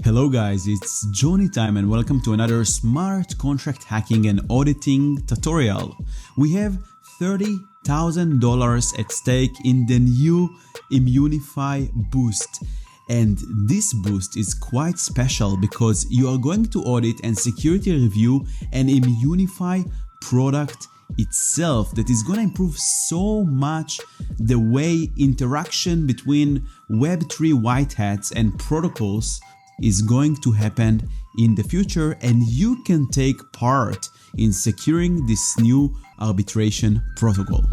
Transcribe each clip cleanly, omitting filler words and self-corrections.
Hello guys, it's Johnny time and welcome to another smart contract hacking and auditing tutorial. We have $30,000 at stake in the new Immunefi Boost. And this boost is quite special because you are going to audit and security review an Immunefi product itself that is going to improve so much the way interaction between Web3 white hats and protocols is going to happen in the future, and you can take part in securing this new arbitration protocol.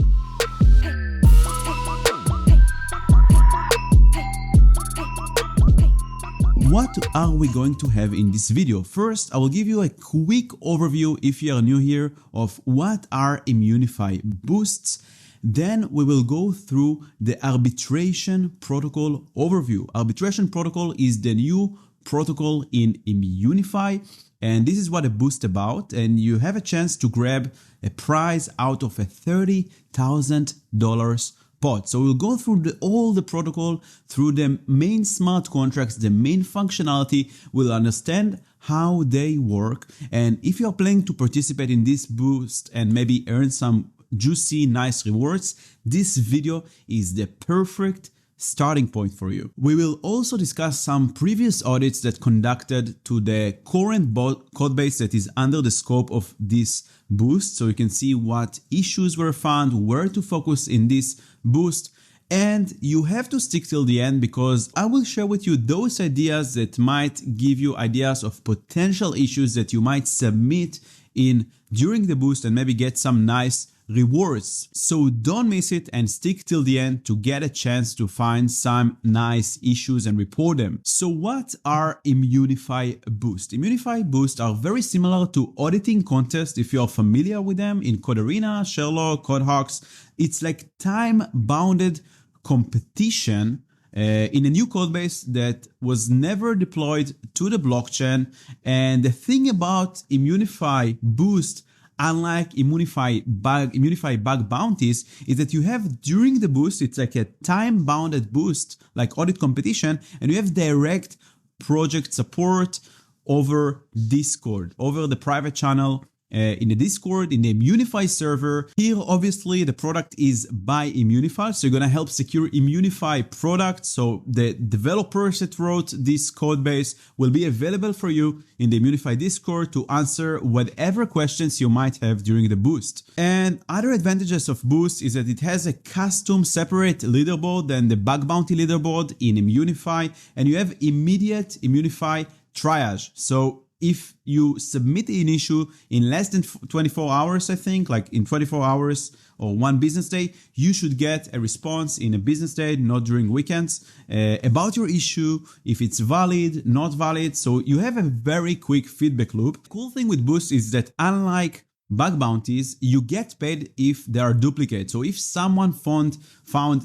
What are we going to have in this video? First, I will give you a quick overview if you are new here of what are Immunefi Boosts. Then we will go through the arbitration protocol overview. Arbitration protocol is the new protocol in Immunefi, and this is what a boost about, and you have a chance to grab a prize out of a $30,000 pot. So we'll go through all the protocol, through the main smart contracts, the main functionality. We'll understand how they work, and if you're planning to participate in this boost and maybe earn some juicy, nice rewards, this video is the perfect starting point for you. We will also discuss some previous audits that conducted to the current code base that is under the scope of this boost, so you can see what issues were found, where to focus in this boost. And you have to stick till the end because I will share with you those ideas that might give you ideas of potential issues that you might submit in during the boost and maybe get some nice rewards. So don't miss it and stick till the end to get a chance to find some nice issues and report them. So what are Immunefi Boost? Immunefi Boost are very similar to auditing contests if you're familiar with them in Code Arena, Sherlock, CodeHawks. It's like time-bounded competition in a new code base that was never deployed to the blockchain. And the thing about Immunefi Boost, unlike Immunefi bug bounties, is that you have during the boost, it's like a time-bounded boost, like audit competition, and you have direct project support over Discord, over the private channel in the Discord, in the Immunefi server. Here, obviously, the product is by Immunefi, so you're gonna help secure Immunefi product. So the developers that wrote this code base will be available for you in the Immunefi Discord to answer whatever questions you might have during the boost. And other advantages of Boost is that it has a custom separate leaderboard than the bug bounty leaderboard in Immunefi, and you have immediate Immunefi triage. So if you submit an issue in less than 24 hours, I think, like in 24 hours or one business day, you should get a response in a business day, not during weekends, about your issue, if it's valid, not valid. So you have a very quick feedback loop. The cool thing with Boost is that unlike bug bounties, you get paid if there are duplicates. So if someone found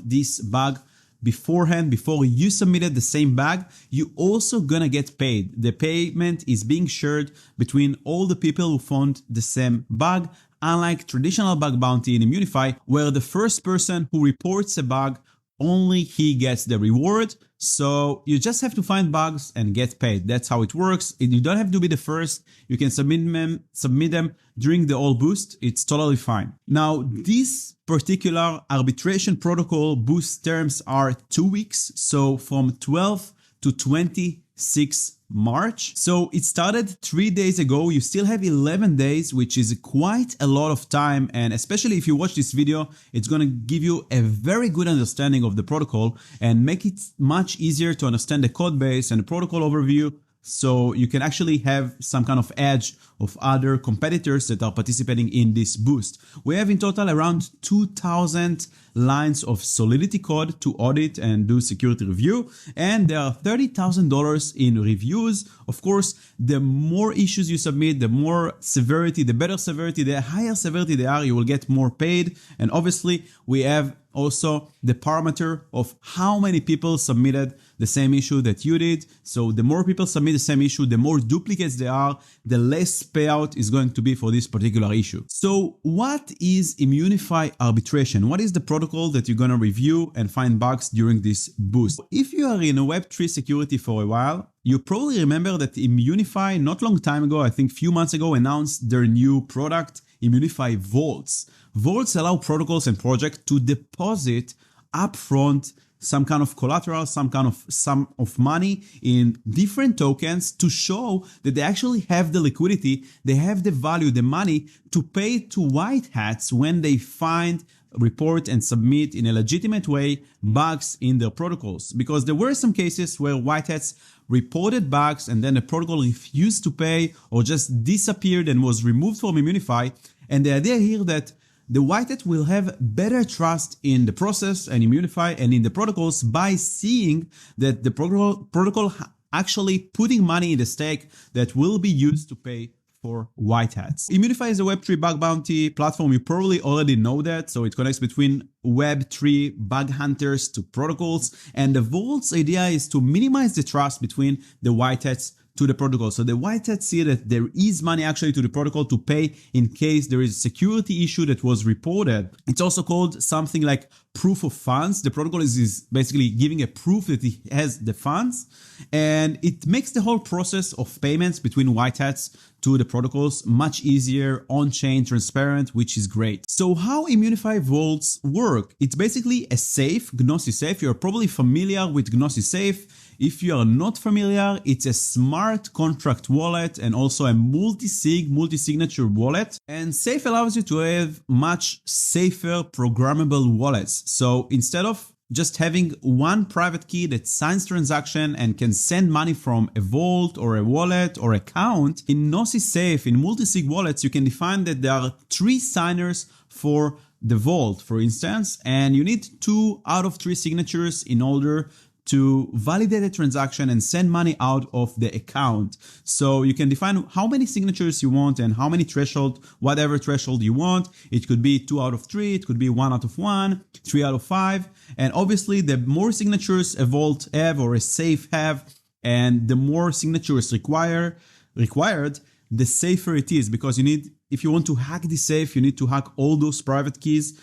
this bug beforehand, before you submitted the same bug, you also gonna get paid. The payment is being shared between all the people who found the same bug, unlike traditional bug bounty in Immunefi, where the first person who reports a bug, only he gets the reward. So you just have to find bugs and get paid. That's how it works. You don't have to be the first. You can submit them during the whole boost. It's totally fine. Now, this particular arbitration protocol boost terms are 2 weeks. So from 12 to 26 March. So it started 3 days ago. You still have 11 days, which is quite a lot of time. And especially if you watch this video, it's going to give you a very good understanding of the protocol and make it much easier to understand the code base and the protocol overview, so you can actually have some kind of edge of other competitors that are participating in this boost. We have in total around 2,000 lines of Solidity code to audit and do security review, and there are $30,000 in reviews. Of course, the more issues you submit, the more severity, the better severity, the higher severity they are, you will get more paid. And obviously, we have also the parameter of how many people submitted the same issue that you did. So the more people submit the same issue, the more duplicates there are, the less payout is going to be for this particular issue. So what is Immunefi Arbitration? What is the protocol that you're going to review and find bugs during this boost? If you are in a Web3 security for a while, you probably remember that Immunefi not long time ago, I think few months ago, announced their new product, Immunefi Vaults. Vaults allow protocols and projects to deposit upfront some kind of collateral, some kind of sum of money in different tokens to show that they actually have the liquidity, they have the value, the money to pay to white hats when they find, report and submit in a legitimate way bugs in their protocols. Because there were some cases where white hats reported bugs and then the protocol refused to pay or just disappeared and was removed from Immunefi. And the idea here that the white hat will have better trust in the process and Immunefi and in the protocols by seeing that the protocol actually putting money in the stake that will be used to pay for white hats. Immunefi is a Web3 bug bounty platform. You probably already know that. So it connects between Web3 bug hunters to protocols. And the Vault's idea is to minimize the trust between the white hats to the protocol. So the white hats see that there is money actually to the protocol to pay in case there is a security issue that was reported. It's also called something like proof of funds. The protocol is basically giving a proof that it has the funds, and it makes the whole process of payments between white hats to the protocols much easier, on-chain, transparent, which is great. So how Immunefi Vaults work? It's basically a safe, Gnosis safe. You're probably familiar with Gnosis safe. If you are not familiar, it's a smart contract wallet and also a multi-sig, multi-signature wallet. And Safe allows you to have much safer programmable wallets. So instead of just having one private key that signs transaction and can send money from a vault or a wallet or account, in Gnosis Safe, in multi-sig wallets, you can define that there are 3 signers for the vault, for instance, and you need 2 out of 3 signatures in order to validate a transaction and send money out of the account. So you can define how many signatures you want and how many threshold, whatever threshold you want. It could be 2 out of 3, it could be 1 out of 1, 3 out of 5. And obviously the more signatures a vault have or a safe have, and the more signatures required, the safer it is, because you need, if you want to hack the safe, you need to hack all those private keys,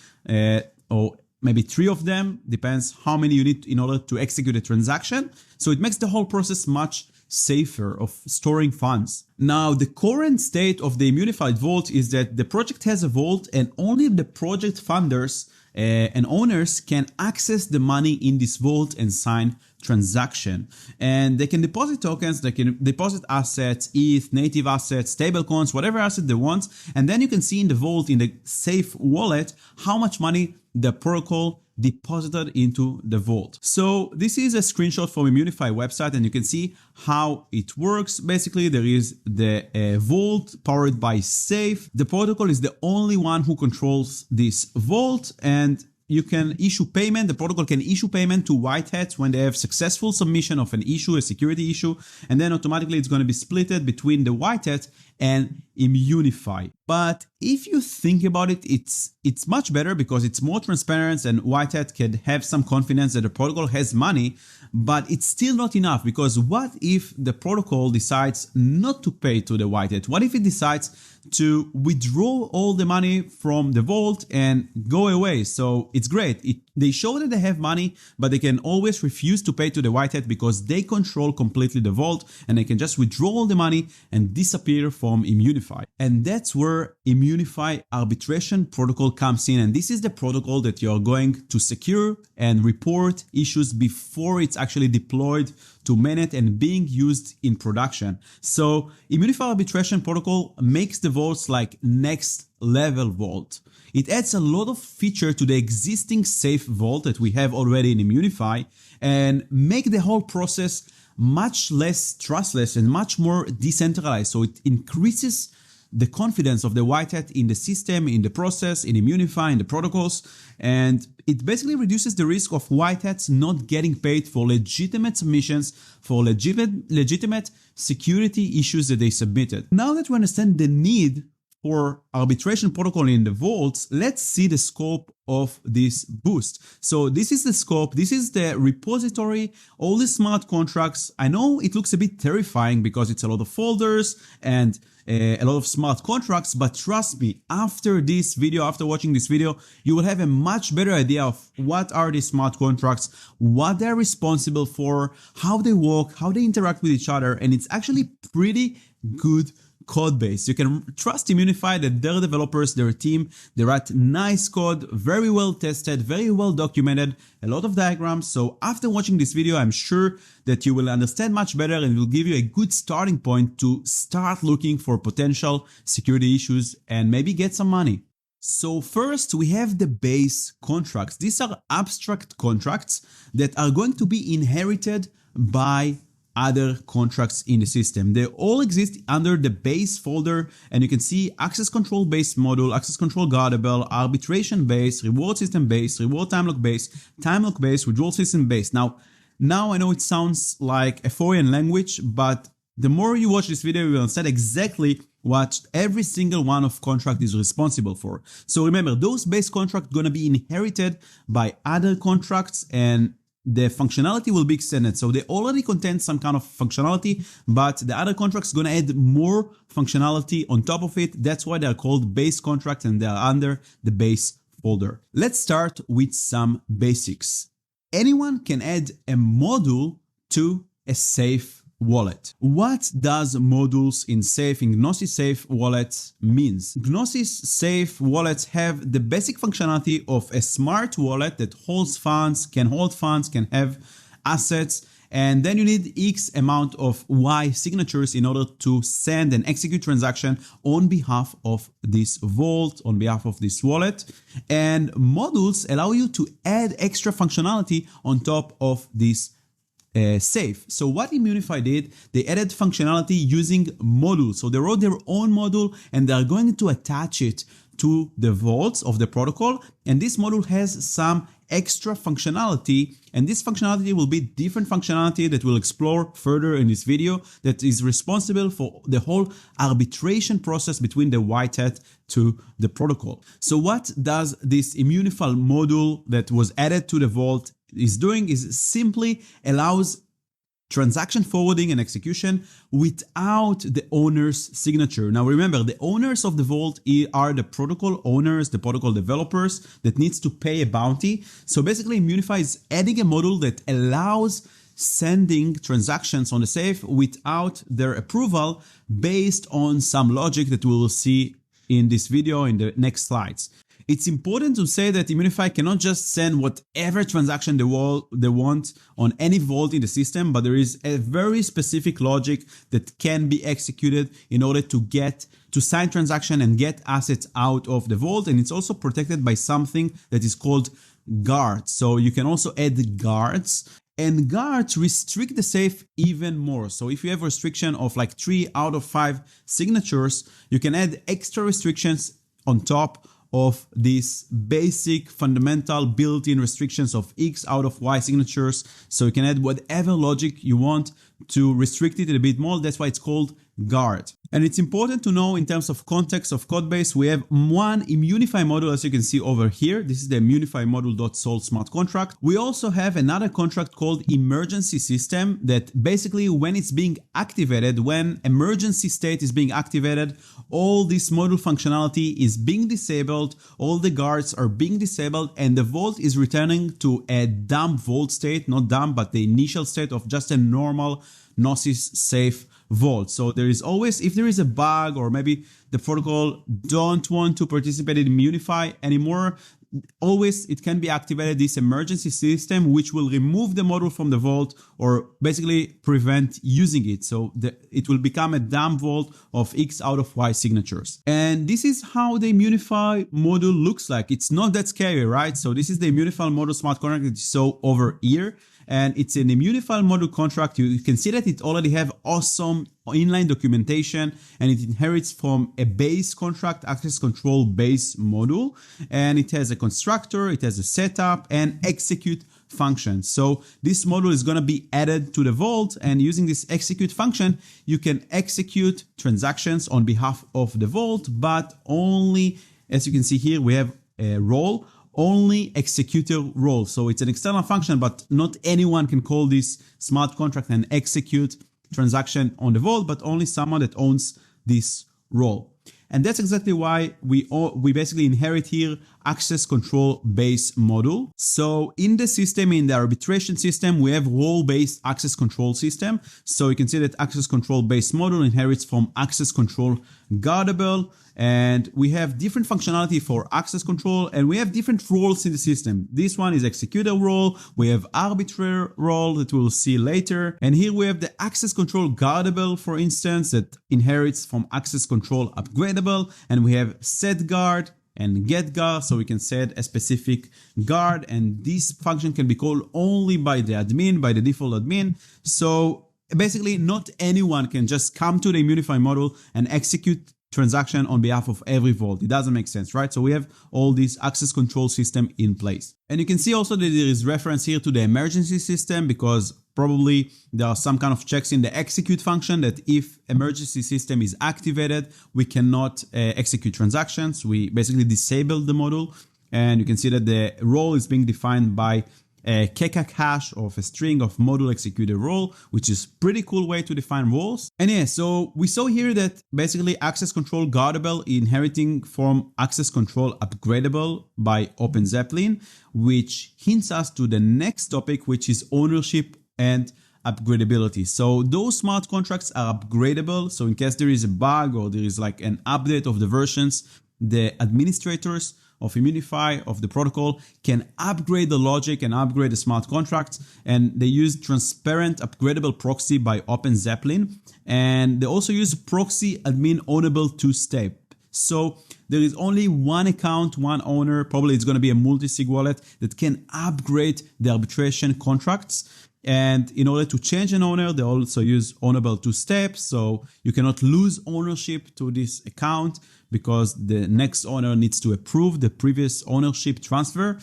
or maybe 3 of them, depends how many you need in order to execute a transaction. So it makes the whole process much safer of storing funds. Now, the current state of the Immunefi Vault is that the project has a vault and only the project funders and owners can access the money in this vault and sign transaction. And they can deposit tokens, they can deposit assets, ETH, native assets, stablecoins, whatever asset they want. And then you can see in the vault, in the safe wallet, how much money the protocol deposited into the vault. So this is a screenshot from Immunefi website, and you can see how it works. Basically, there is the vault powered by Safe. The protocol is the only one who controls this vault, and you can issue payment. The protocol can issue payment to white hats when they have successful submission of an issue, a security issue, and then automatically it's going to be splitted between the white hat and Immunefi. But if you think about it, it's much better because it's more transparent and white hat can have some confidence that the protocol has money, but it's still not enough, because what if the protocol decides not to pay to the white hat? What if it decides to withdraw all the money from the vault and go away? So it's great. They show that they have money, but they can always refuse to pay to the white hat because they control completely the vault, and they can just withdraw all the money and disappear from Immunefi. And that's where Immunefi Arbitration Protocol comes in. And this is the protocol that you're going to secure and report issues before it's actually deployed to mainnet and being used in production. So Immunefi Arbitration Protocol makes the vaults like next level vault. It adds a lot of feature to the existing safe vault that we have already in Immunefi and make the whole process much less trustless and much more decentralized. So it increases the confidence of the white hat in the system, in the process, in Immunefi, in the protocols, and it basically reduces the risk of white hats not getting paid for legitimate submissions, for legitimate security issues that they submitted. Now that we understand the need for arbitration protocol in the vaults, let's see the scope of this boost. So this is the scope, this is the repository, all the smart contracts. I know it looks a bit terrifying because it's a lot of folders and a lot of smart contracts, but trust me, after this video, after watching this video, you will have a much better idea of what are these smart contracts, what they're responsible for, how they work, how they interact with each other, and it's actually pretty good code base. You can trust Immunefi that their developers, their team, they write nice code, very well tested, very well documented, a lot of diagrams. So after watching this video, I'm sure that you will understand much better and will give you a good starting point to start looking for potential security issues and maybe get some money. So first we have the base contracts. These are abstract contracts that are going to be inherited by other contracts in the system. They all exist under the base folder, and you can see access control base module, access control guardable, arbitration base, reward system base, reward timelock base, timelock base, withdrawal system base. Now I know it sounds like a foreign language, but the more you watch this video, you will understand exactly what every single one of contract is responsible for. So remember, those base contracts are going to be inherited by other contracts, and the functionality will be extended. So they already contain some kind of functionality, but the other contracts are going to add more functionality on top of it. That's why they're called base contracts and they're under the base folder. Let's start with some basics. Anyone can add a module to a safe wallet. What does modules in Gnosis Safe wallets means? Gnosis Safe wallets have the basic functionality of a smart wallet that holds funds, can have assets, and then you need X amount of Y signatures in order to send and execute transaction on behalf of this vault, on behalf of this wallet. And modules allow you to add extra functionality on top of this safe. So what Immunefi did, they added functionality using modules. So they wrote their own module and they are going to attach it to the vaults of the protocol. And this module has some extra functionality, and this functionality will be different functionality that we'll explore further in this video that is responsible for the whole arbitration process between the white hat to the protocol. So what does this Immunefi module that was added to the vault is doing is simply allows transaction forwarding and execution without the owner's signature. Now remember, the owners of the vault are the protocol owners, the protocol developers that needs to pay a bounty. So basically Immunefi is adding a module that allows sending transactions on the safe without their approval based on some logic that we will see in this video in the next slides. It's important to say that Immunefi cannot just send whatever transaction they want on any vault in the system, but there is a very specific logic that can be executed in order to sign transaction and get assets out of the vault. And it's also protected by something that is called guards. So you can also add guards. And guards restrict the safe even more. So if you have a restriction of like 3 out of 5 signatures, you can add extra restrictions on top of these basic fundamental built-in restrictions of X out of Y signatures. So you can add whatever logic you want to restrict it a bit more. That's why it's called guard. And it's important to know in terms of context of codebase, we have one Immunefi module, as you can see over here. This is the Immunefi module.sol smart contract. We also have another contract called emergency system that basically when it's being activated, when emergency state is being activated, all this module functionality is being disabled, all the guards are being disabled, and the vault is returning to a dumb vault state, not dumb, but the initial state of just a normal Gnosis Safe vault. So there is always, if there is a bug or maybe the protocol don't want to participate in Immunefi anymore, always it can be activated this emergency system, which will remove the module from the vault or basically prevent using it. So it will become a dumb vault of X out of Y signatures. And this is how the Immunefi module looks like. It's not that scary, right? So this is the Immunefi module smart contract that you saw over here. And it's an Immunefi module contract. You can see that it already have awesome inline documentation and it inherits from a base contract access control base module. And it has a constructor, it has a setup and execute function. So this module is going to be added to the vault, and using this execute function, you can execute transactions on behalf of the vault, but only, as you can see here, we have a role, only executor role. So it's an external function, but not anyone can call this smart contract and execute transaction on the vault, but only someone that owns this role. And that's exactly why we basically inherit here access control base module. So in the system, in the arbitration system, we have role-based access control system. So you can see that access control base module inherits from access control guardable, and we have different functionality for access control, and we have different roles in the system. This one is executor role, we have arbitrator role that we'll see later, and here we have the access control guardable, for instance, that inherits from access control upgradable, and we have set guard and get guard, so we can set a specific guard, and this function can be called only by the admin, by the default admin. So basically not anyone can just come to the Immunefi module and execute transaction on behalf of every vault. It doesn't make sense, right? So we have all this access control system in place. And you can see also that there is reference here to the emergency system, because probably there are some kind of checks in the execute function that if emergency system is activated, we cannot execute transactions. We basically disable the module, and you can see that the role is being defined by a kekak hash of a string of module executor role, which is pretty cool way to define roles. And yeah, so we saw here that basically access control guardable inheriting from access control upgradable by OpenZeppelin, which hints us to the next topic, which is ownership and upgradability. So those smart contracts are upgradable. So in case there is a bug or there is like an update of the versions, the administrators of Immunefi, of the protocol, can upgrade the logic and upgrade the smart contracts. And they use transparent upgradable proxy by OpenZeppelin. And they also use proxy admin ownable two-step. So there is only one account, one owner, probably it's going to be a multi-sig wallet that can upgrade the arbitration contracts. And in order to change an owner, they also use ownable two steps. So you cannot lose ownership to this account because the next owner needs to approve the previous ownership transfer,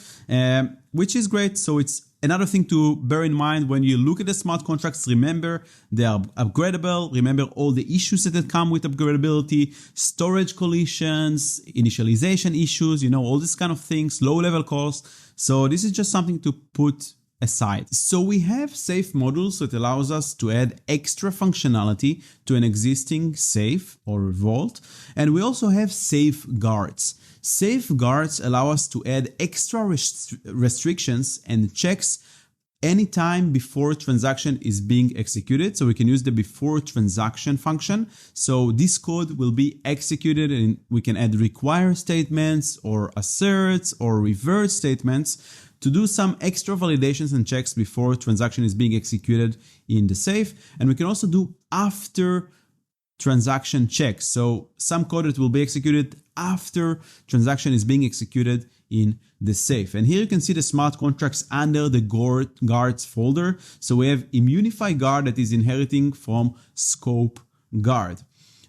which is great. So it's another thing to bear in mind when you look at the smart contracts. Remember, they are upgradable. Remember all the issues that come with upgradability, storage collisions, initialization issues, all these kind of things, low level costs. So this is just something to put aside. So we have safe modules that allows us to add extra functionality to an existing safe or vault. And we also have safeguards. Safeguards allow us to add extra restrictions and checks anytime before transaction is being executed. So we can use the before transaction function. So this code will be executed and we can add require statements or asserts or revert statements to do some extra validations and checks before transaction is being executed in the safe. And we can also do after transaction checks. So some code that will be executed after transaction is being executed in the safe. And here you can see the smart contracts under the guards folder. So we have Immunefi guard that is inheriting from scope guard.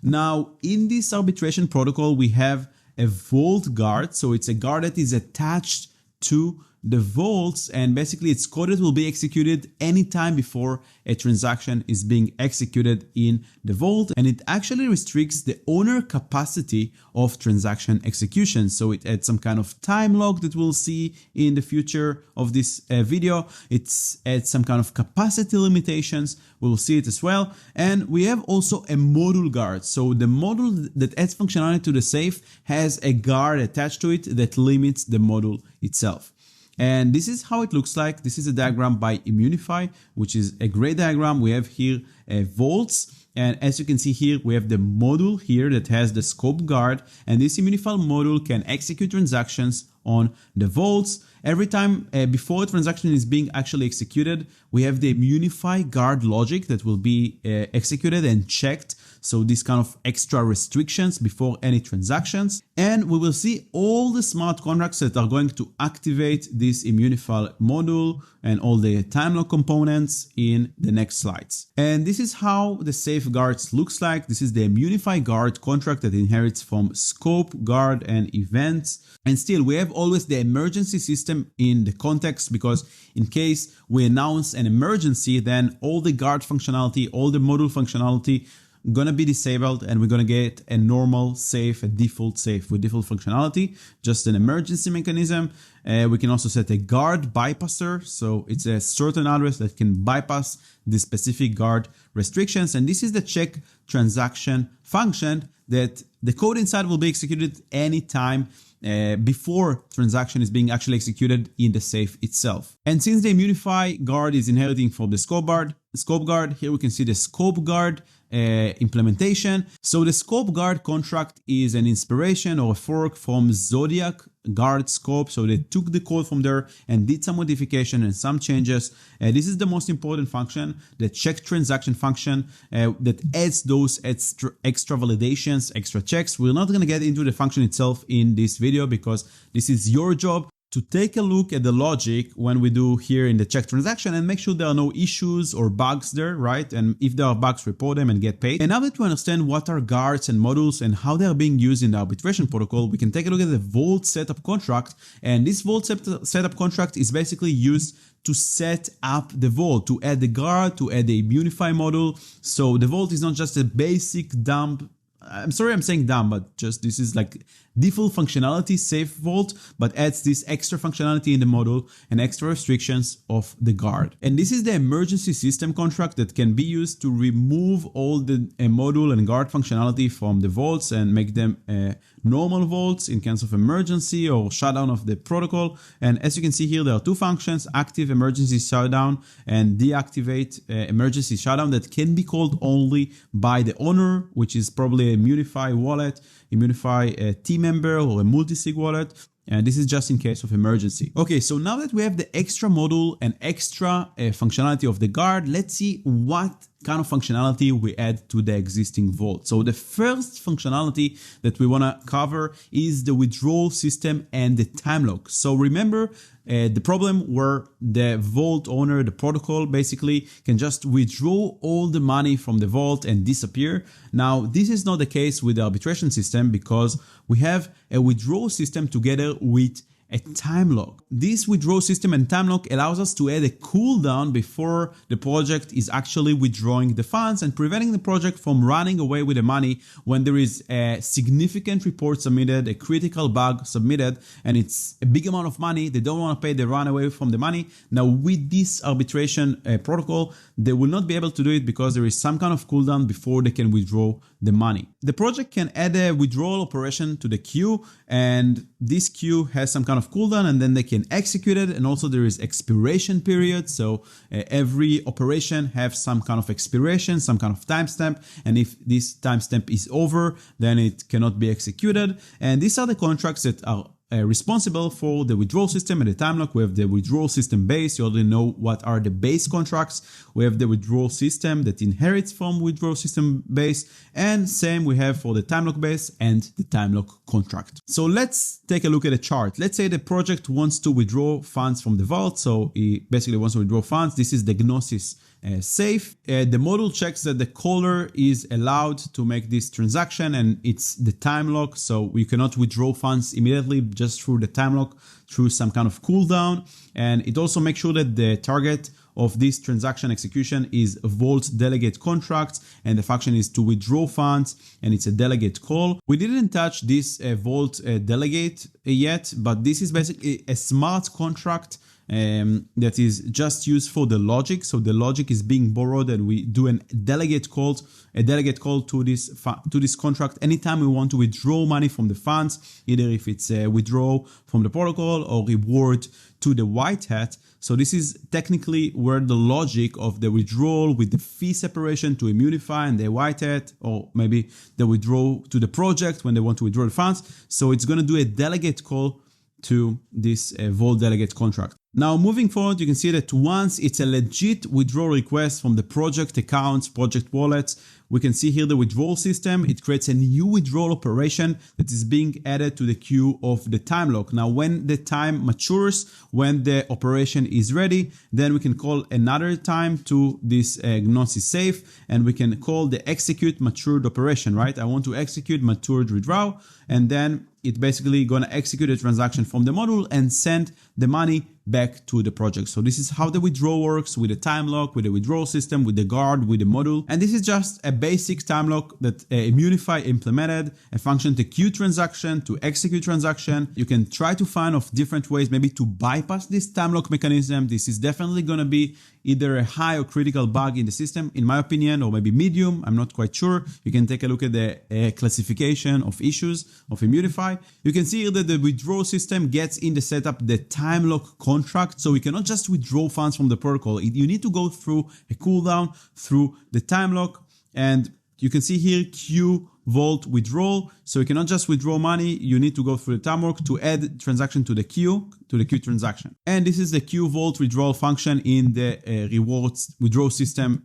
Now in this arbitration protocol, we have a vault guard. So it's a guard that is attached to the vaults, and basically its code will be executed anytime before a transaction is being executed in the vault, and it actually restricts the owner capacity of transaction execution. So it adds some kind of time lock that we'll see in the future of this video. It adds some kind of capacity limitations. We'll see it as well. And we have also a module guard. So the module that adds functionality to the safe has a guard attached to it that limits the module itself. And this is how it looks like. This is a diagram by Immunefi, which is a great diagram. We have here vaults. And as you can see here, we have the module here that has the scope guard. And this Immunefi module can execute transactions on the vaults. Every time before a transaction is being actually executed, we have the Immunefi guard logic that will be executed and checked. so this kind of extra restrictions before any transactions. And we will see all the smart contracts that are going to activate this Immunefi module and all the Timelock components in the next slides. And this is how the safeguards looks like. This is the Immunefi guard contract that inherits from scope, guard, and events. And still, we have always the emergency system in the context, because in case we announce an emergency, then all the guard functionality, all the module functionality gonna be disabled, and we're gonna get a normal safe, a default safe with default functionality, just an emergency mechanism. We can also set a guard bypasser, so it's a certain address that can bypass the specific guard restrictions. And this is the check transaction function that the code inside will be executed anytime before transaction is being actually executed in the safe itself. And since the Immunefi guard is inheriting from the scope guard, here we can see the scope guard implementation. So the scope guard contract is an inspiration or a fork from Zodiac guard scope. So they took the code from there and did some modification and some changes. This is the most important function, the check transaction function that adds those extra validations, extra checks. We're not going to get into the function itself in this video, because this is your job to take a look at the logic when we do here in the check transaction and make sure there are no issues or bugs there, right? And if there are bugs, report them and get paid. And now that we understand what are guards and modules and how they are being used in the arbitration protocol, we can take a look at the vault setup contract. And this vault setup contract is basically used to set up the vault, to add the guard, to add the Immunefi module. So the vault is not just a basic dump. I'm sorry I'm saying dumb, but just this is like default functionality, safe vault, but adds this extra functionality in the module and extra restrictions of the guard. And this is the emergency system contract that can be used to remove all the module and guard functionality from the vaults and make them normal vaults in case of emergency or shutdown of the protocol. And as you can see here, there are two functions: active emergency shutdown and deactivate emergency shutdown, that can be called only by the owner, which is probably a Immunefi wallet, Immunefi team member, or a multi-sig wallet. And this is just in case of emergency. Okay, so now that we have the extra module and extra functionality of the guard, let's see what kind of functionality we add to the existing vault. So the first functionality that we want to cover is the withdrawal system and the time lock. So remember the problem where the vault owner, the protocol, basically can just withdraw all the money from the vault and disappear. Now, this is not the case with the arbitration system, because we have a withdrawal system together with a time lock. This withdrawal system and time lock allows us to add a cooldown before the project is actually withdrawing the funds and preventing the project from running away with the money when there is a significant report submitted, a critical bug submitted, and it's a big amount of money. They don't want to pay, they run away from the money. Now, with this arbitration protocol, they will not be able to do it because there is some kind of cooldown before they can withdraw the money. The project can add a withdrawal operation to the queue, and this queue has some kind of cooldown, and then they can execute it. And also there is expiration period. So every operation have some kind of expiration, some kind of timestamp. And if this timestamp is over, then it cannot be executed. And these are the contracts that are responsible for the withdrawal system and the time lock. We have the withdrawal system base. You already know what are the base contracts. We have the withdrawal system that inherits from withdrawal system base, and same we have for the time lock base and the time lock contract. So let's take a look at a chart. Let's say the project wants to withdraw funds from the vault. So he basically wants to withdraw funds. This is the Gnosis safe. The module checks that the caller is allowed to make this transaction, and it's the time lock. So we cannot withdraw funds immediately just through the time lock, through some kind of cooldown. And it also makes sure that the target of this transaction execution is vault delegate contracts, and the function is to withdraw funds, and it's a delegate call. We didn't touch this vault delegate yet, but this is basically a smart contract that is just used for the logic. So the logic is being borrowed, and we do a delegate call to this contract anytime we want to withdraw money from the funds, either if it's a withdrawal from the protocol or reward to the white hat. So this is technically where the logic of the withdrawal with the fee separation to Immunefi and the white hat, or maybe the withdrawal to the project when they want to withdraw the funds. So it's going to do a delegate call to this vault delegate contract. Now moving forward, you can see that once it's a legit withdrawal request from the project accounts, project wallets, we can see here the withdrawal system. It creates a new withdrawal operation that is being added to the queue of the Timelock. Now when the time matures, when the operation is ready, then we can call another time to this Gnosis safe, and we can call the execute matured operation, right? I want to execute matured withdrawal, and then it's basically going to execute a transaction from the module and send the money back to the project. So this is how the withdrawal works with the Timelock, with the withdrawal system, with the guard, with the module. And this is just a basic Timelock that Immunefi implemented, a function to queue transaction, to execute transaction. You can try to find of different ways maybe to bypass this Timelock mechanism. This is definitely going to be either a high or critical bug in the system, in my opinion, or maybe medium. I'm not quite sure. You can take a look at the classification of issues of Immunefi. You can see here that the withdrawal system gets in the setup the Timelock contract. So we cannot just withdraw funds from the protocol. You need to go through a cooldown through the Timelock, and you can see here queue vault withdrawal. So you cannot just withdraw money. You need to go through the Timelock to add transaction to the queue transaction. And this is the queue vault withdrawal function in the rewards withdrawal system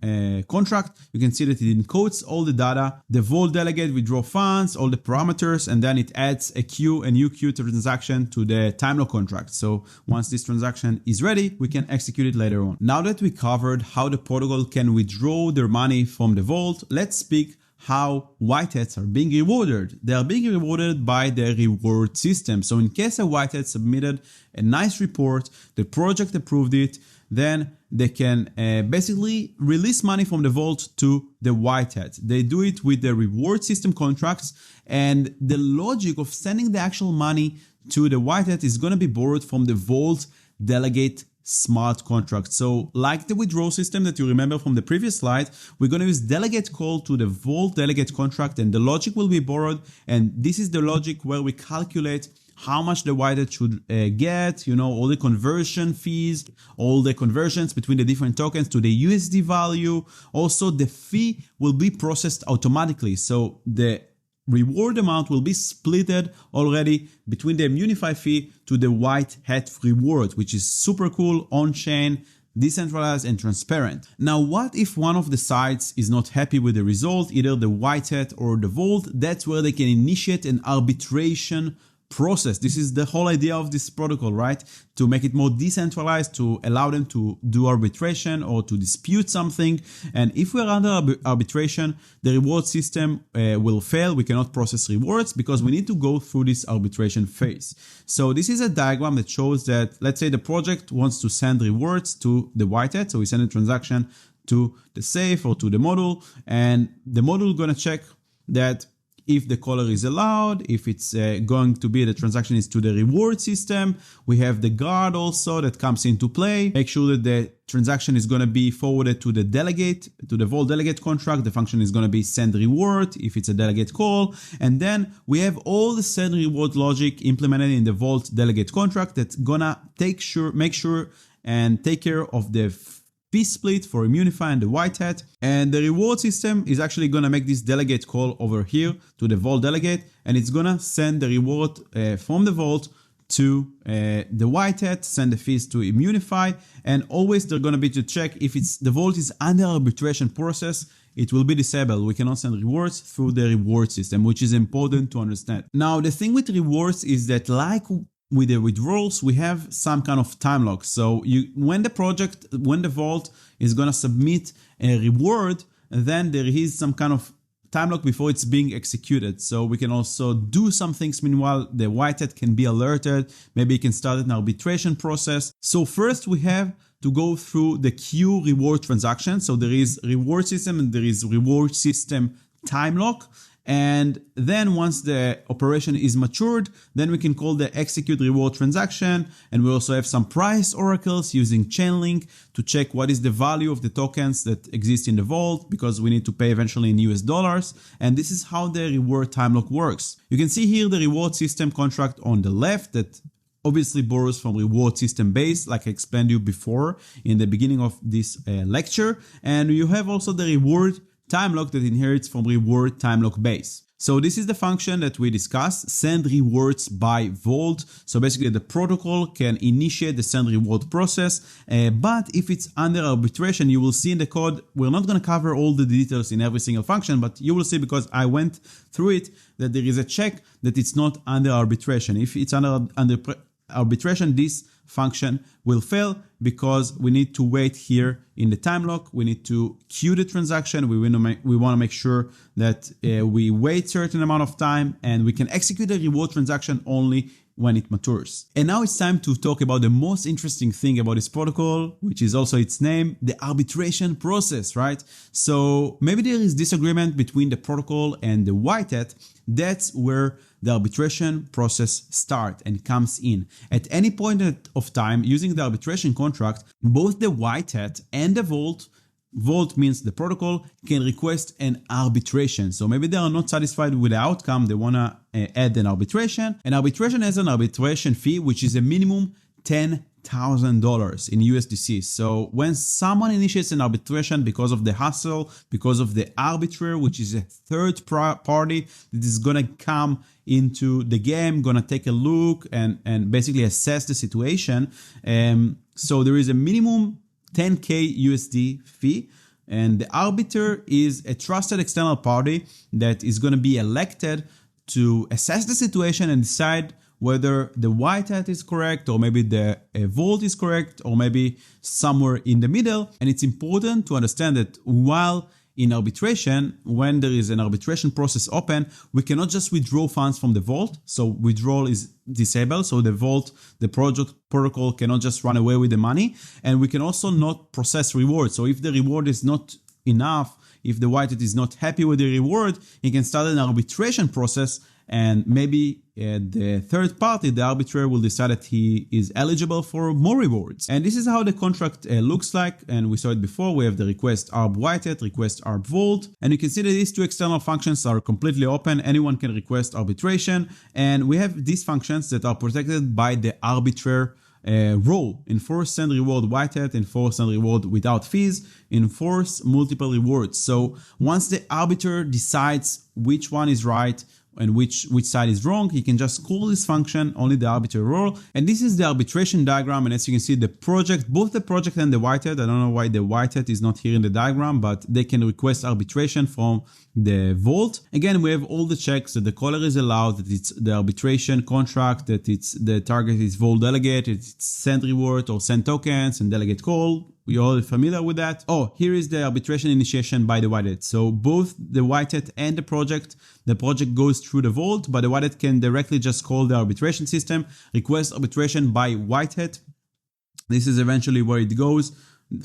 contract. You can see that it encodes all the data, the vault delegate withdraw funds, all the parameters, and then it adds a new queue transaction to the Timelock contract. So once this transaction is ready, we can execute it later on. Now that we covered how the protocol can withdraw their money from the vault, let's speak how white hats are being rewarded. They are being rewarded by the reward system. So in case a white hat submitted a nice report, the project approved it, then they can basically release money from the vault to the white hat. They do it with the reward system contracts, and the logic of sending the actual money to the white hat is going to be borrowed from the vault delegate smart contract. So like the withdrawal system that you remember from the previous slide, we're going to use delegate call to the vault delegate contract, and the logic will be borrowed. And this is the logic where we calculate how much the white hat should get, all the conversion fees, all the conversions between the different tokens to the USD value. Also, the fee will be processed automatically. So the reward amount will be splitted already between the Immunefi fee to the white hat reward, which is super cool, on-chain, decentralized and transparent. Now, what if one of the sides is not happy with the result, either the white hat or the vault? That's where they can initiate an arbitration process. This is the whole idea of this protocol, right? To make it more decentralized, to allow them to do arbitration or to dispute something. And if we're under arbitration, the reward system will fail. We cannot process rewards because we need to go through this arbitration phase. So this is a diagram that shows that, let's say the project wants to send rewards to the white hat. So we send a transaction to the safe or to the module, and the module is going to check that if the caller is allowed, if it's going to be the transaction is to the reward system. We have the guard also that comes into play. Make sure that the transaction is going to be forwarded to the delegate, to the vault delegate contract. The function is going to be send reward if it's a delegate call. And then we have all the send reward logic implemented in the vault delegate contract that's gonna make sure and take care of the fee split for Immunefi and the white hat. And the reward system is actually going to make this delegate call over here to the vault delegate, and it's going to send the reward from the vault to the white hat, send the fees to Immunefi, and always they're going to be to check if the vault is under arbitration process. It will be disabled. We cannot send rewards through the reward system, which is important to understand. Now, the thing with rewards is that, like with the withdrawals, we have some kind of time lock. So when the vault is going to submit a reward, then there is some kind of time lock before it's being executed. So we can also do some things. Meanwhile, the white hat can be alerted. Maybe it can start an arbitration process. So first we have to go through the queue reward transaction. So there is reward system and there is reward system time lock. And then once the operation is matured, then we can call the execute reward transaction. And we also have some price oracles using Chainlink to check what is the value of the tokens that exist in the vault, because we need to pay eventually in US dollars. And this is how the reward time lock works. You can see here the reward system contract on the left that obviously borrows from reward system base, like I explained to you before in the beginning of this lecture. And you have also the reward time lock that inherits from reward time lock base. So this is the function that we discussed, send rewards by vault. So basically the protocol can initiate the send reward process, but if it's under arbitration, you will see in the code, we're not going to cover all the details in every single function, but you will see, because I went through it, that there is a check that it's not under arbitration. If it's under arbitration, this function will fail because we need to wait here in the time lock. We need to queue the transaction. We want to make sure that we wait certain amount of time and we can execute a reward transaction only when it matures. And now it's time to talk about the most interesting thing about this protocol, which is also its name, the arbitration process, right? So maybe there is disagreement between the protocol and the white hat. That's where the arbitration process starts and comes in. At any point of time, using the arbitration contract, both the white hat and the vault means the protocol, can request an arbitration. So maybe they are not satisfied with the outcome, they want to add an arbitration. And arbitration has an arbitration fee, which is a minimum $10,000 in USDC. So when someone initiates an arbitration because of the hassle, because of the arbitrator, which is a third party that is going to come into the game, going to take a look and basically assess the situation. So there is a minimum $10K USD fee, and the arbiter is a trusted external party that is going to be elected to assess the situation and decide whether the white hat is correct, or maybe the vault is correct, or maybe somewhere in the middle. And it's important to understand that while in arbitration, when there is an arbitration process open, we cannot just withdraw funds from the vault. So withdrawal is disabled. So the vault, the project protocol cannot just run away with the money. And we can also not process reward. So if the reward is not enough, if the white hat is not happy with the reward, he can start an arbitration process, and maybe the third party, the arbitrator, will decide that he is eligible for more rewards. And this is how the contract looks like. And we saw it before. We have the request arb white hat, request arb vault. And you can see that these two external functions are completely open. Anyone can request arbitration. And we have these functions that are protected by the arbitrator role. Enforce send reward white hat, enforce send reward without fees, enforce multiple rewards. So once the arbiter decides which one is right and which side is wrong, he can just call this function, only the arbiter role. And this is the arbitration diagram. And as you can see, the project, both the project and the white hat, I don't know why the white hat is not here in the diagram, but they can request arbitration from the vault. Again, we have all the checks that the caller is allowed, that it's the arbitration contract, that it's the target is vault delegate, it's send reward or send tokens and delegate call. We're all familiar with that. Oh, here is the arbitration initiation by the white hat. So both the white hat and the project goes through the vault, but the white hat can directly just call the arbitration system, request arbitration by white hat. This is eventually where it goes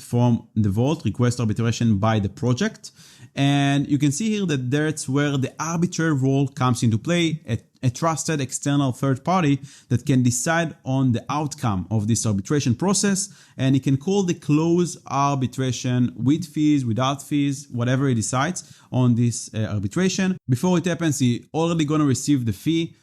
from the vault, request arbitration by the project. And you can see here that that's where the arbiter role comes into play, a trusted external third party that can decide on the outcome of this arbitration process. And he can call the close arbitration with fees, without fees, whatever he decides on this arbitration. Before it happens, he already going to receive the fee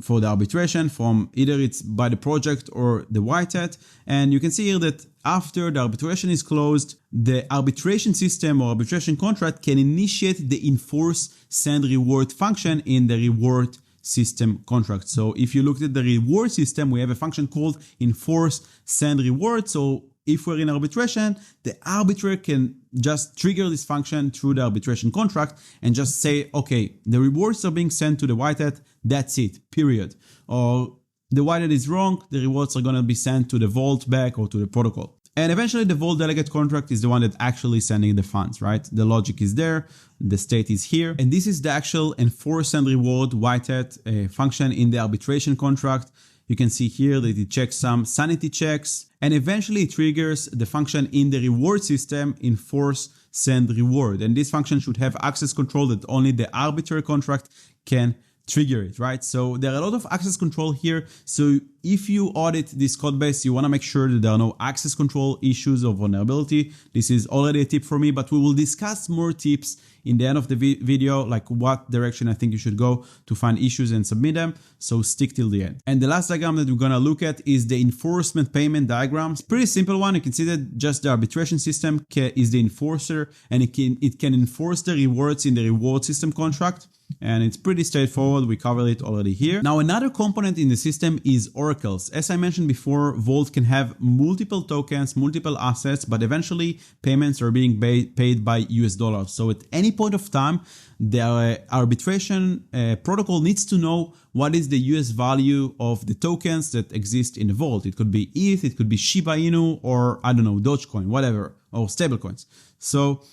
for the arbitration from either it's by the project or the white hat. And you can see here that after the arbitration is closed, the arbitration system or arbitration contract can initiate the enforce send reward function in the reward system contract. So if you looked at the reward system, we have a function called enforce send reward. So if we're in arbitration, the arbitrator can just trigger this function through the arbitration contract and just say, okay, the rewards are being sent to the white hat, that's it, period. Or the white hat is wrong, the rewards are going to be sent to the vault back or to the protocol. And eventually the vault delegate contract is the one that actually sending the funds, right? The logic is there, the state is here. And this is the actual enforce and reward white hat function in the arbitration contract. You can see here that it checks some sanity checks, and eventually it triggers the function in the reward system, enforce send reward. And this function should have access control that only the arbiter contract can trigger it, right? So there are a lot of access control here. So if you audit this code base, you want to make sure that there are no access control issues or vulnerability. This is already a tip for me, but we will discuss more tips in the end of the video, like what direction I think you should go to find issues and submit them. So stick till the end. And the last diagram that we're going to look at is the enforcement payment diagram. It's a pretty simple one. You can see that just the arbitration system is the enforcer, and it can enforce the rewards in the reward system contract. and it's pretty straightforward. We covered it already here. Now, another component in the system is oracles. As I mentioned before, Vault can have multiple tokens, multiple assets, but eventually payments are being paid by US dollars. So at any point of time, the arbitration protocol needs to know what is the US value of the tokens that exist in the Vault. It could be ETH, it could be Shiba Inu, or I don't know, Dogecoin, whatever, or stablecoins. So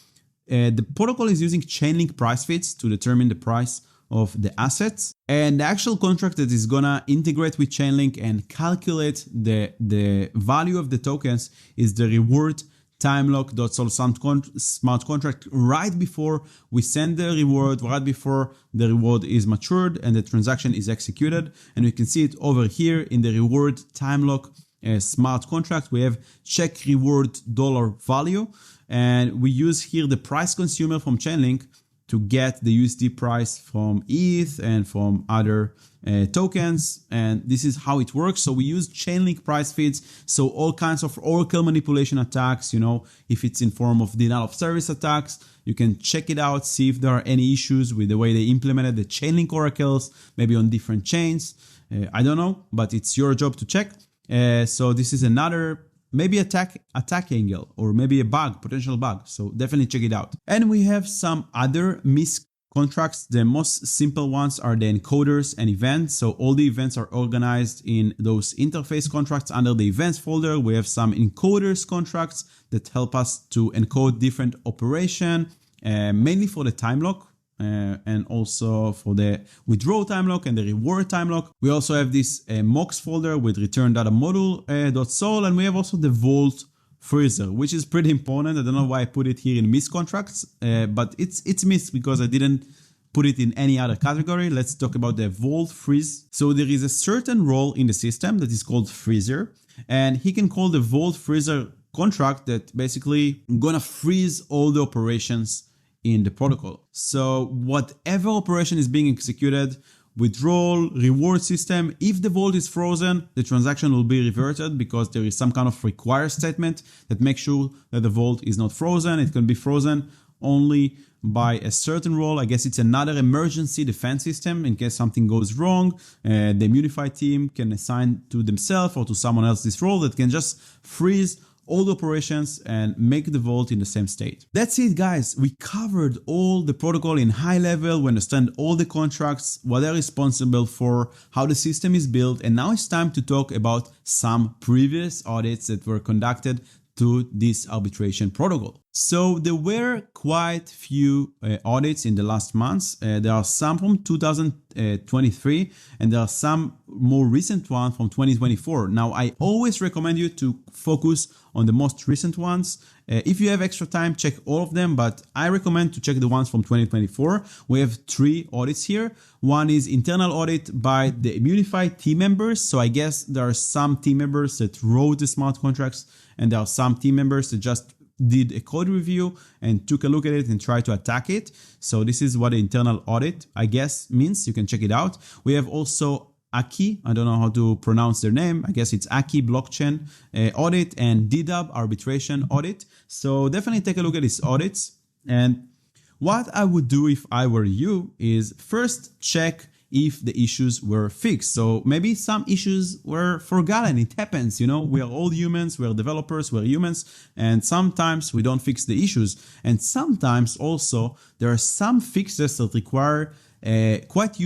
the protocol is using Chainlink price feeds to determine the price of the assets, and the actual contract that is gonna integrate with Chainlink and calculate the value of the tokens is the reward Timelock.sol smart contract right before we send the reward, right before the reward is matured and the transaction is executed. And we can see it over here in the reward Timelock smart contract. We have check reward dollar value, and we use here the price consumer from Chainlink to get the USD price from ETH and from other tokens, and this is how it works. So we use Chainlink price feeds, so all kinds of Oracle manipulation attacks, you know, if it's in form of denial of service attacks, you can check it out, see if there are any issues with the way they implemented the Chainlink oracles, maybe on different chains. I don't know, but it's your job to check. So this is another maybe attack angle, or maybe a bug, potential bug. So definitely check it out. And we have some other Misc contracts. The most simple ones are the encoders and events. So all the events are organized in those interface contracts under the events folder. We have some encoders contracts that help us to encode different operation, mainly for the Timelock. And also for the withdrawal Timelock and the reward Timelock. We also have this mocks folder with return data module.sol, and we have also the Vault freezer, which is pretty important. I don't know why I put it here in Misc contracts, but it's Misc because I didn't put it in any other category. Let's talk about the Vault freeze. So there is a certain role in the system that is called freezer, and he can call the Vault freezer contract that basically gonna freeze all the operations in the protocol. So whatever operation is being executed, withdrawal, reward system, if the Vault is frozen, the transaction will be reverted because there is some kind of require statement that makes sure that the Vault is not frozen. It can be frozen only by a certain role. I guess it's another emergency defense system in case something goes wrong. The Immunefi team can assign to themselves or to someone else this role that can just freeze all the operations and make the Vault in the same state. That's it, guys. We covered all the protocol in high level. We understand all the contracts, what they're responsible for, how the system is built, and now it's time to talk about some previous audits that were conducted to this arbitration protocol. So there were quite few audits in the last months. There are some from 2023 and there are some more recent ones from 2024. Now, I always recommend you to focus on the most recent ones. If you have extra time, check all of them, but I recommend to check the ones from 2024. We have 3 audits here. One is internal audit by the Immunefi team members. So I guess there are some team members that wrote the smart contracts, and there are some team members that just did a code review and took a look at it and tried to attack it. So this is what the internal audit, I guess, means. You can check it out. We have also Aki, I don't know how to pronounce their name. I guess it's Aki blockchain audit and DDAB arbitration audit. So definitely take a look at these audits. And what I would do if I were you is first check if the issues were fixed. So maybe some issues were forgotten. It happens, you know, we are all humans, we're developers, we're humans, and sometimes we don't fix the issues. And sometimes also there are some fixes that require quite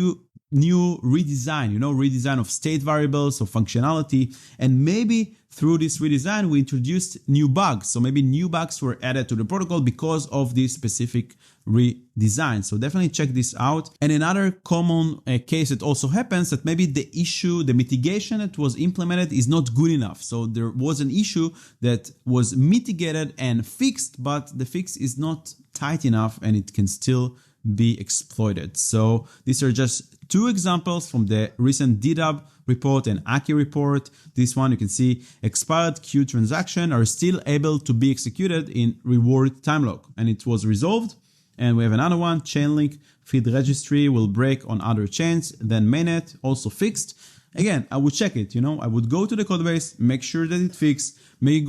new redesign, you know, redesign of state variables, of functionality, and maybe through this redesign, we introduced new bugs. So maybe new bugs were added to the protocol because of this specific redesign. So definitely check this out. And another common case that also happens that maybe the issue, the mitigation that was implemented is not good enough. So there was an issue that was mitigated and fixed, but the fix is not tight enough and it can still be exploited. So these are just 2 examples from the recent DDAB report and Aki report. This one you can see expired queue transaction are still able to be executed in reward Timelock, and it was resolved. And we have another one, Chainlink feed registry will break on other chains, then mainnet also fixed. Again, I would check it, you know, I would go to the codebase, make sure that it fixed, maybe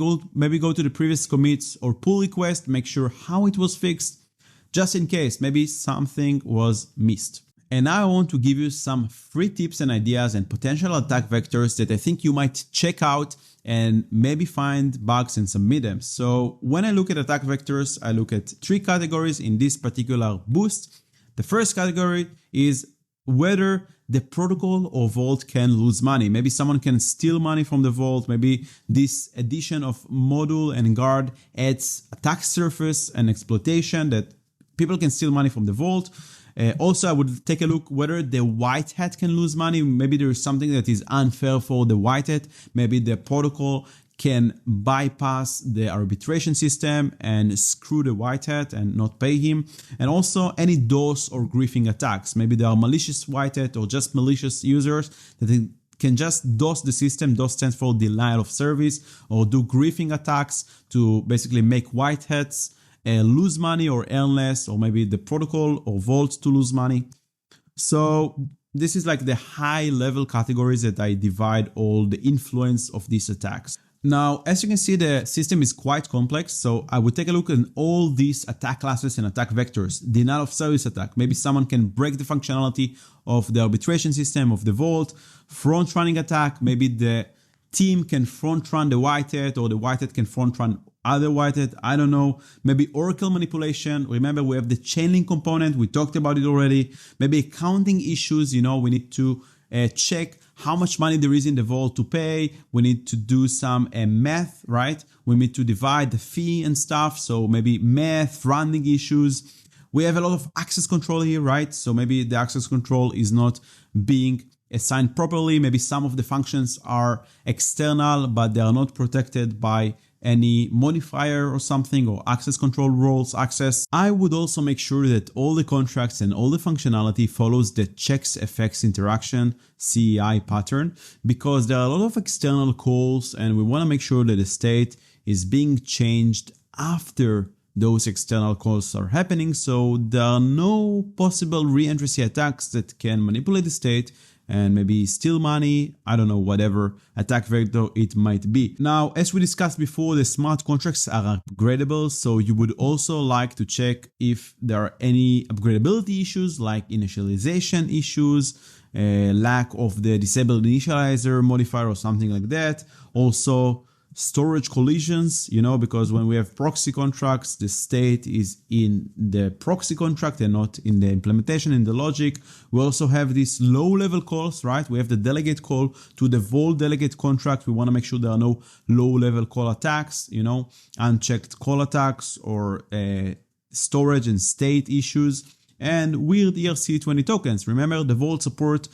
go to the previous commits or pull request, make sure how it was fixed, just in case maybe something was missed. And now I want to give you some free tips and ideas and potential attack vectors that I think you might check out and maybe find bugs and submit them. So when I look at attack vectors, I look at 3 categories in this particular boost. The first category is whether the protocol or vault can lose money. Maybe someone can steal money from the vault. Maybe this addition of module and guard adds attack surface and exploitation that people can steal money from the vault. Also, I would take a look whether the white hat can lose money. Maybe there is something that is unfair for the white hat. Maybe the protocol can bypass the arbitration system and screw the white hat and not pay him. And also any DOS or griefing attacks. Maybe there are malicious white hat or just malicious users that can just DOS the system. DOS stands for denial of service, or do griefing attacks to basically make white hats lose money or earn less, or maybe the protocol or vault to lose money. So this is like the high level categories that I divide all the influence of these attacks. Now, as you can see, the system is quite complex, so I would take a look at all these attack classes and attack vectors. Denial of service attack. Maybe someone can break the functionality of the arbitration system of the vault. Front running attack. Maybe the team can front run the white hat, or the white hat can front run other white hat. I don't know. Maybe Oracle manipulation. Remember, we have the chainlink component. We talked about it already. Maybe accounting issues. We need to check how much money there is in the vault to pay. We need to do some math, right? We need to divide the fee and stuff. So maybe math, rounding issues. We have a lot of access control here, right? So maybe the access control is not being assigned properly. Maybe some of the functions are external, but they are not protected by any modifier or something, or access control roles access. I would also make sure that all the contracts and all the functionality follows the checks effects interaction CEI pattern, because there are a lot of external calls and we want to make sure that the state is being changed after those external calls are happening, so there are no possible re-entry attacks that can manipulate the state and maybe steal money, I don't know, whatever attack vector it might be. Now, as we discussed before, the smart contracts are upgradable, so you would also like to check if there are any upgradability issues like initialization issues, lack of the disabled initializer modifier or something like that. Also, storage collisions, because when we have proxy contracts, the state is in the proxy contract and not in the implementation, in the logic. We also have these low-level calls, right? We have the delegate call to the vault delegate contract. We want to make sure there are no low-level call attacks, unchecked call attacks or storage and state issues, and weird ERC20 tokens. Remember, the vault support,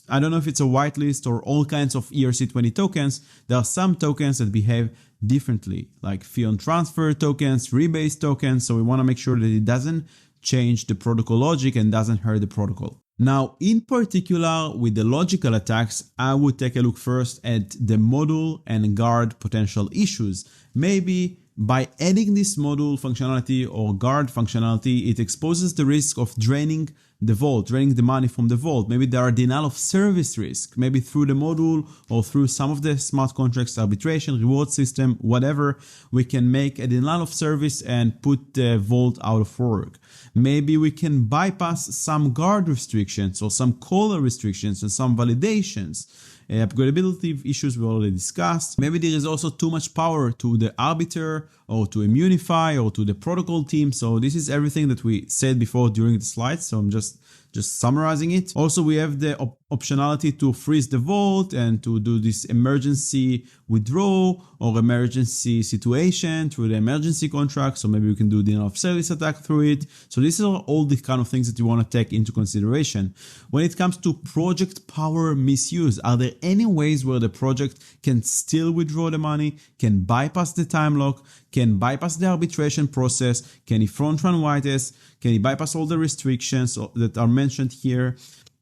I don't know if it's a whitelist or all kinds of ERC20 tokens. There are some tokens that behave differently, like fee on transfer tokens, rebase tokens. So we want to make sure that it doesn't change the protocol logic and doesn't hurt the protocol. Now, in particular, with the logical attacks, I would take a look first at the module and guard potential issues. Maybe by adding this module functionality or guard functionality, it exposes the risk of draining the vault, draining the money from the vault. Maybe there are denial of service risk, maybe through the module or through some of the smart contracts, arbitration, reward system, whatever. We can make a denial of service and put the vault out of work. Maybe we can bypass some guard restrictions or some caller restrictions and some validations. Upgradability issues we already discussed. Maybe there is also too much power to the arbiter or to Immunefi or to the protocol team. So this is everything that we said before during the slides. So I'm just summarizing it. Also, we have the optionality to freeze the vault and to do this emergency withdrawal or emergency situation through the emergency contract. So maybe we can do denial of service attack through it. So these are all the kind of things that you want to take into consideration. When it comes to project power misuse, are there any ways where the project can still withdraw the money, can bypass the time lock, can bypass the arbitration process, can he front run whites, can he bypass all the restrictions that are mentioned here?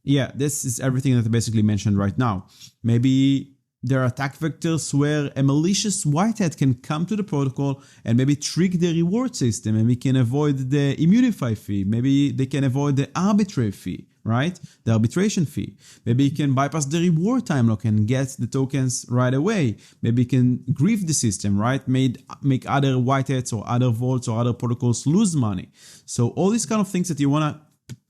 Yeah, this is everything that I basically mentioned right now. Maybe there are attack vectors where a malicious white hat can come to the protocol and maybe trick the reward system, and we can avoid the Immunefi fee. Maybe they can avoid the arbitrary fee, right? The arbitration fee. Maybe you can bypass the reward time lock and get the tokens right away. Maybe you can grief the system, right? Make other white hats or other vaults or other protocols lose money. So all these kind of things that you want to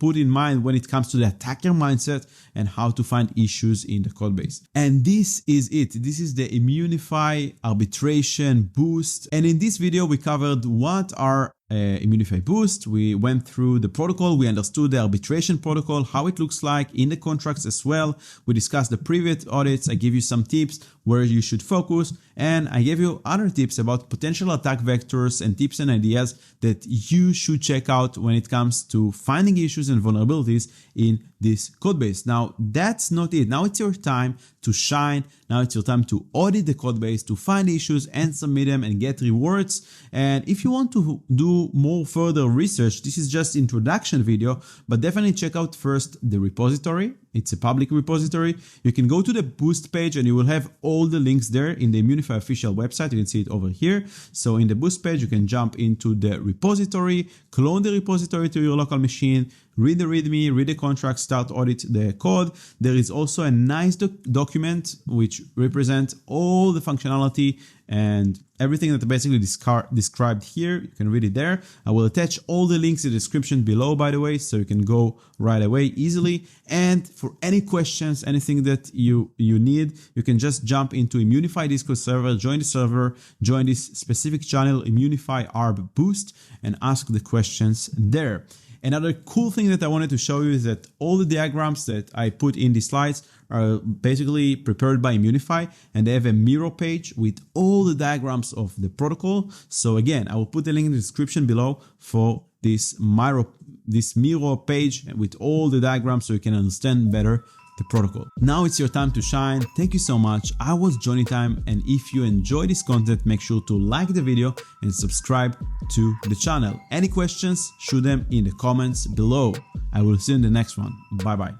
put in mind when it comes to the attacker mindset and how to find issues in the code base. And this is it. This is the Immunefi Arbitration Boost. And in this video, we covered what are Immunefi Boost. We went through the protocol, we understood the arbitration protocol, how it looks like in the contracts as well. We discussed the previous audits. I give you some tips where you should focus, and I gave you other tips about potential attack vectors and tips and ideas that you should check out when it comes to finding issues and vulnerabilities in this code base. Now, that's not it. Now it's your time to shine. Now it's your time to audit the code base, to find issues and submit them and get rewards. And if you want to do more further research, this is just introduction video, but definitely check out first the repository. It's a public repository. You can go to the Boost page and you will have all the links there in the Immunefi official website. You can see it over here. So in the Boost page, you can jump into the repository, clone the repository to your local machine, read the README, read the contract, start audit the code. There is also a nice document which represents all the functionality and everything that I basically described here. You can read it there. I will attach all the links in the description below, by the way, so you can go right away easily. And for any questions, anything that you need, you can just jump into Immunefi Discord server, join the server, join this specific channel, Immunefi Arb Boost, and ask the questions there. Another cool thing that I wanted to show you is that all the diagrams that I put in these slides are basically prepared by Immunefi, and they have a Miro page with all the diagrams of the protocol. So again, I will put the link in the description below for this Miro page with all the diagrams so you can understand better the protocol. Now it's your time to shine. Thank you so much. I was Johnny Time, and if you enjoy this content, make sure to like the video and subscribe to the channel. Any questions, shoot them in the comments below. I will see you in the next one. Bye bye.